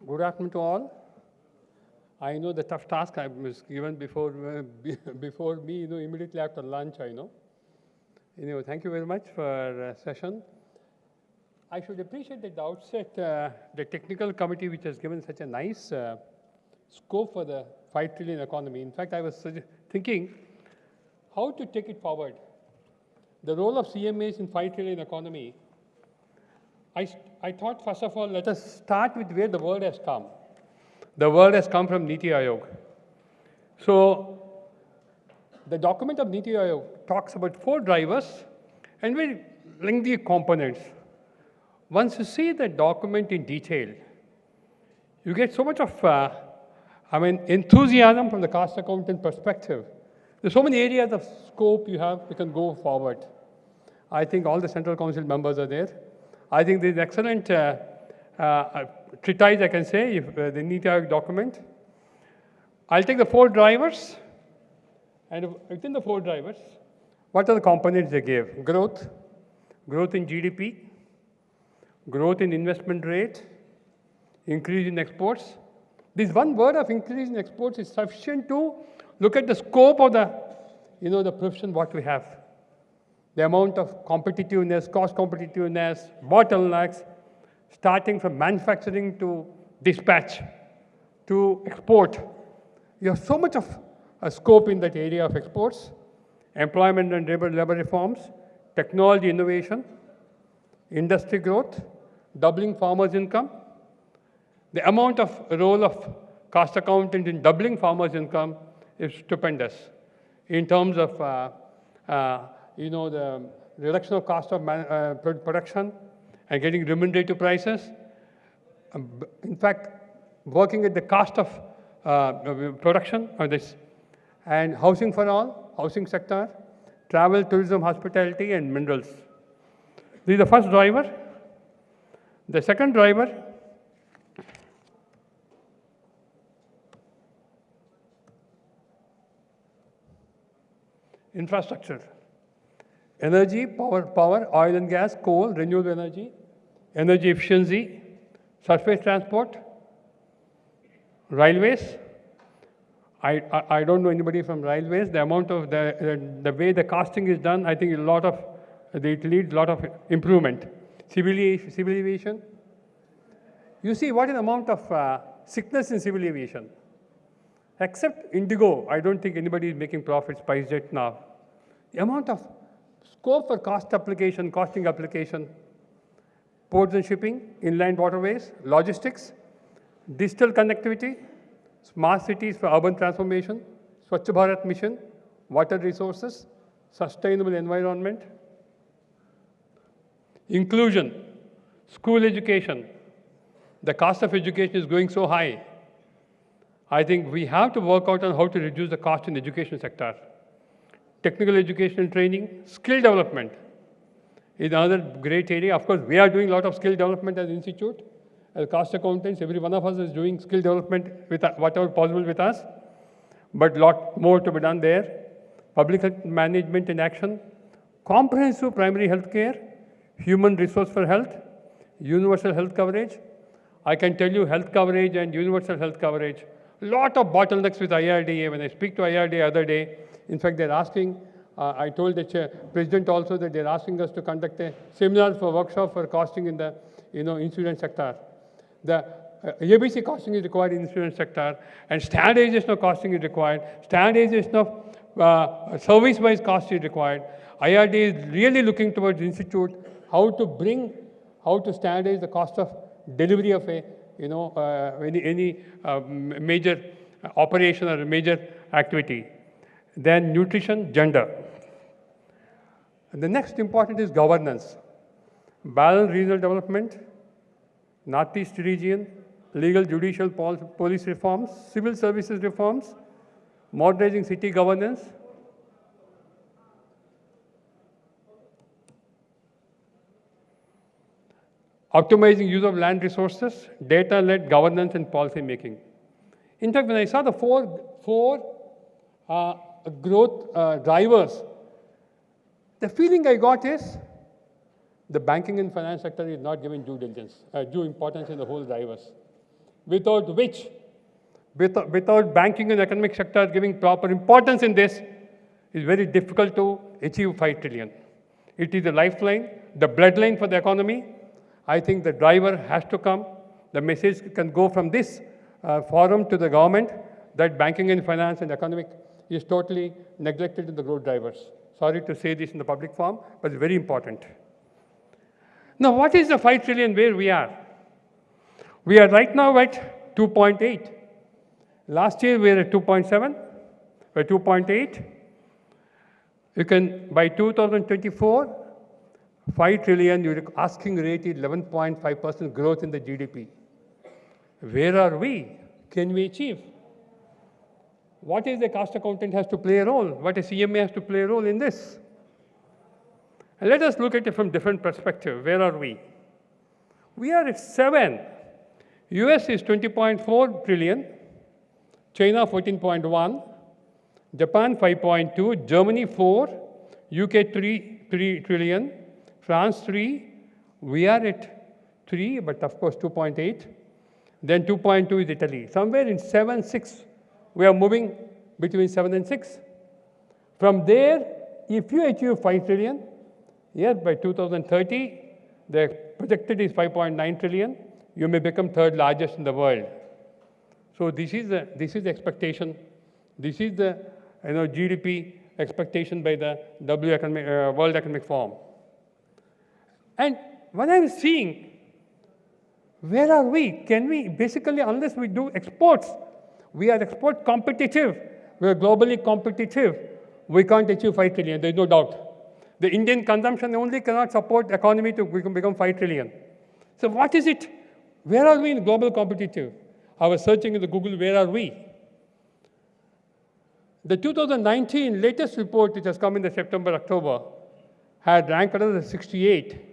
Good afternoon to all. I know the tough task I was given before, before me, immediately after lunch, I know. Anyway, thank you very much for session. I should appreciate at the outset the technical committee which has given such a nice scope for the 5 trillion economy. In fact, I was thinking how to take it forward. The role of CMAs in 5 trillion economy. I thought, first of all, let us start with where the world has come. The world has come from Niti Aayog. So, the document of Niti Aayog talks about 4 drivers and very lengthy components. Once you see the document in detail, you get so much of, enthusiasm from the cost accountant perspective. There's so many areas of scope you can go forward. I think all the Central Council members are there. I think there's excellent treatise, I can say, if the Niti Aayog document. I'll take the 4 drivers, and within the 4 drivers, what are the components they gave? Growth in GDP, growth in investment rate, increase in exports. This one word of increase in exports is sufficient to look at the scope of the profession what we have. The amount of competitiveness, cost competitiveness, bottlenecks, starting from manufacturing to dispatch to export. You have so much of a scope in that area of exports, employment and labor reforms, technology innovation, industry growth, doubling farmers' income. The amount of role of cost accountant in doubling farmers' income is stupendous in terms of the reduction of cost of production and getting remunerative prices. In fact, working at the cost of production of this, and housing for all, housing sector, travel, tourism, hospitality, and minerals. This is the first driver. The second driver, infrastructure. Energy, power, oil and gas, coal, renewable energy efficiency, surface transport, railways. I don't know anybody from railways. The amount of the way the costing is done, I think it leads a lot of improvement. Civil aviation. You see what is the amount of sickness in civil aviation. Except Indigo, I don't think anybody is making profits by jet now. The amount of scope for costing application, ports and shipping, inland waterways, logistics, digital connectivity, smart cities for urban transformation, Swachh Bharat mission, water resources, sustainable environment, inclusion, school education. The cost of education is going so high. I think we have to work out on how to reduce the cost in the education sector. Technical education and training, skill development is another great area. Of course, we are doing a lot of skill development as an institute. As cost accountants, every one of us is doing skill development with whatever possible with us, but a lot more to be done there. Public health management and action, comprehensive primary health care, human resource for health, universal health coverage. I can tell you health coverage and universal health coverage, a lot of bottlenecks with IRDA. When I speak to IRDA the other day, in fact, they're asking, I told the president also that they're asking us to conduct a seminar for workshop for costing in the insurance sector. The ABC costing is required in the insurance sector, and standardization of costing is required. Standardization of service-wise cost is required. IRDA is really looking towards the institute how to standardize the cost of delivery of any major operation or a major activity. Then nutrition, gender. And the next important is governance. Balanced regional development, Northeast region, legal judicial police reforms, civil services reforms, modernizing city governance, optimizing use of land resources, data-led governance and policy making. In fact, when I saw the four growth drivers, the feeling I got is the banking and finance sector is not giving due importance in the whole drivers. without which, without banking and economic sector giving proper importance in this, it's very difficult to achieve 5 trillion. It is the lifeline, the bloodline for the economy. I think the driver has to come. The message can go from this forum to the government that banking and finance and economic is totally neglected in the growth drivers. Sorry to say this in the public forum, but it's very important. Now, what is the 5 trillion where we are? We are right now at 2.8. Last year, we were at 2.7. We're 2.8. You can, by 2024, 5 trillion, your asking rate is 11.5% growth in the GDP. Where are we? Can we achieve? What is the cost accountant has to play a role? What a CMA has to play a role in this? And let us look at it from different perspective. Where are we? We are at 7. US is 20.4 trillion, China 14.1, Japan 5.2, Germany 4, UK 3 trillion, France 3, we are at 3, but of course 2.8. Then 2.2 is Italy. Somewhere in 7, 6, we are moving between 7 and 6. From there, if you achieve 5 trillion, yes, by 2030, the projected is 5.9 trillion, you may become third largest in the world. So this is the expectation. This is the GDP expectation by the World Economic Forum. And what I'm seeing, where are we? Can we, basically, unless we do exports, we are export competitive, we are globally competitive, we can't achieve 5 trillion, there's no doubt. The Indian consumption only cannot support economy to become 5 trillion. So what is it? Where are we in global competitive? I was searching in the Google, where are we? The 2019 latest report, which has come in the September, October, had ranked us as 68,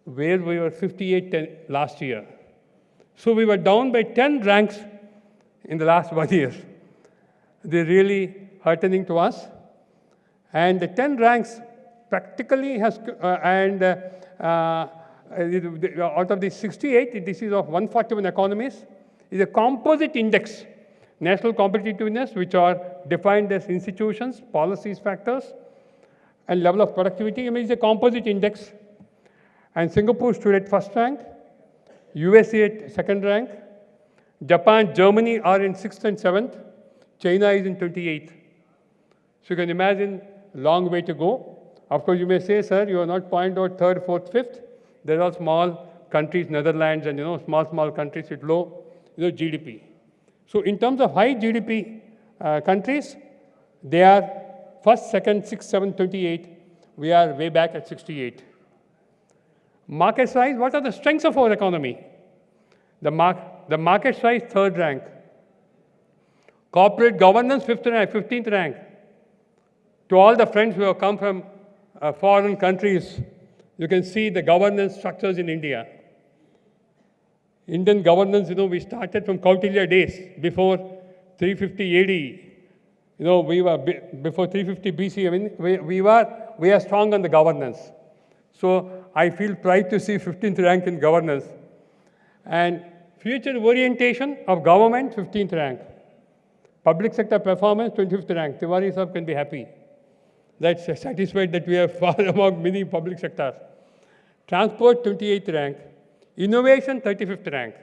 where we were 58 last year. So we were down by 10 ranks in the last 1 year. They're really heartening to us. And the 10 ranks practically has, out of the 68, this is of 141 economies, is a composite index, national competitiveness, which are defined as institutions, policies, factors, and level of productivity. I mean, it's a composite index. And Singapore stood at first rank, USA at second rank, Japan, Germany are in 6th and 7th, China is in 28th. So you can imagine, long way to go. Of course, you may say, sir, you are not pointing out 3rd, 4th, 5th. There are small countries, Netherlands, and small countries with low GDP. So in terms of high GDP countries, they are 1st, 2nd, 6th, 7th, 28. We are way back at 68. Market size, what are the strengths of our economy? The market size, 3rd rank. Corporate governance, 15th rank. To all the friends who have come from foreign countries, you can see the governance structures in India. Indian governance, we started from Kautilya days, before 350 AD. We were before 350 BC. I mean, we are strong on the governance. So I feel pride to see 15th rank in governance. And future orientation of government, 15th rank. Public sector performance, 25th rank. Tiwari sahab can be happy. That's satisfied that we are far among many public sectors. Transport, 28th rank. Innovation, 35th rank.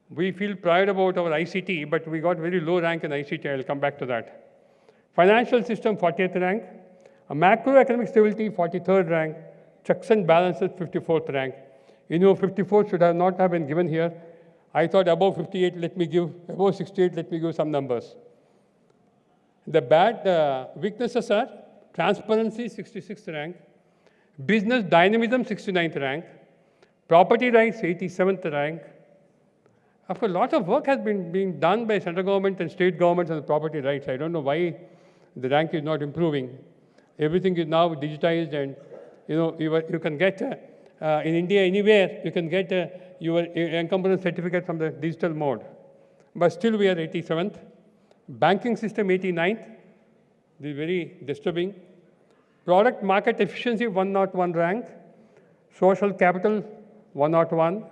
We feel proud about our ICT, but we got very low rank in ICT. I'll come back to that. Financial system, 40th rank. Macroeconomic stability, 43rd rank. Checks and balances, 54th rank. 54 should have not have been given here. I thought above 58, above 68, let me give some numbers. The bad weaknesses are transparency, 66th rank. Business dynamism, 69th rank. Property rights, 87th rank. Of course, a lot of work has been being done by central government and state governments on the property rights. I don't know why the rank is not improving. Everything is now digitized, and you can get in India anywhere you can get your encumbrance certificate from the digital mode. But still, we are 87th. Banking system, 89th. This is very disturbing. Product market efficiency, 101 rank. Social capital, 101.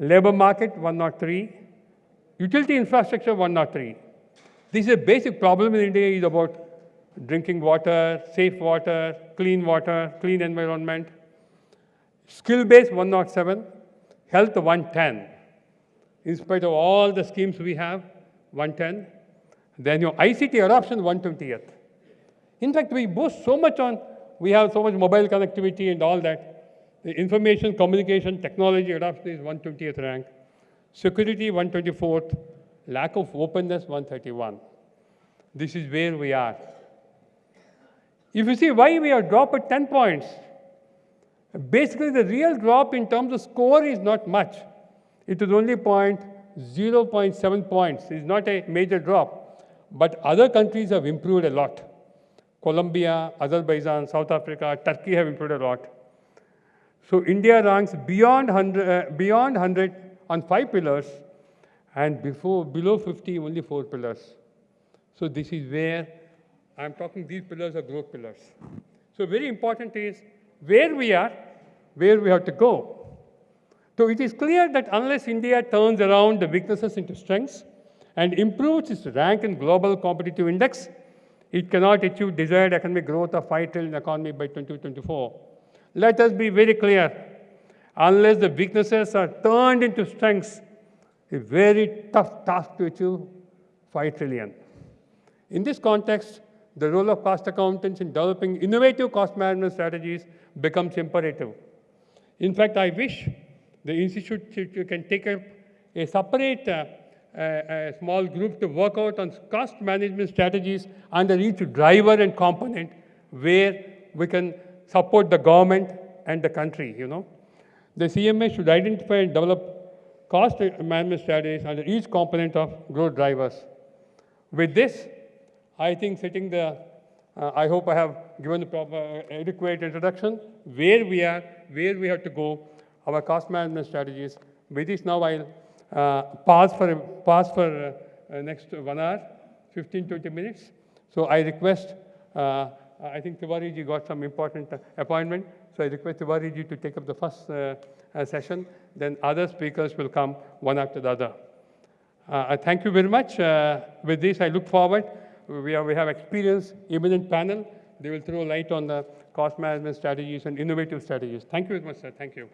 Labor market, 103. Utility infrastructure, 103. This is a basic problem in India is about drinking water, safe water, clean environment. Skill-based, 107. Health, 110. In spite of all the schemes we have, 110. Then your ICT adoption, 120th. In fact, we boast so much on, we have so much mobile connectivity and all that. The information, communication, technology adoption is 120th rank. Security, 124th. Lack of openness, 131. This is where we are. If you see why we have dropped at 10 points, basically the real drop in terms of score is not much. It is only 0.7 points. It's not a major drop. But other countries have improved a lot. Colombia, Azerbaijan, South Africa, Turkey have improved a lot. So India ranks beyond 100 on 5 pillars, and below 50, only 4 pillars. So this is where I'm talking, these pillars are growth pillars. So very important is where we are, where we have to go. So it is clear that unless India turns around the weaknesses into strengths and improves its rank in global competitive index, it cannot achieve desired economic growth of 5 trillion economy by 2024. Let us be very clear. Unless the weaknesses are turned into strengths, a very tough task to achieve 5 trillion. In this context, the role of cost accountants in developing innovative cost management strategies becomes imperative. In fact, I wish the institute can take up a separate a small group to work out on cost management strategies under each driver and component where we can support the government and the country, The CMA should identify and develop cost management strategies under each component of growth drivers. With this, I think I hope I have given the proper adequate introduction, where we are, where we have to go, our cost management strategies. With this now I'll pause for next 1 hour, 15-20 minutes. So I request, I think Tiwari ji got some important appointment, so I request Tiwari ji to take up the first session, then other speakers will come one after the other. Thank you very much. With this, I look forward. We have experienced, eminent panel. They will throw light on the cost management strategies and innovative strategies. Thank you very much, sir. Thank you.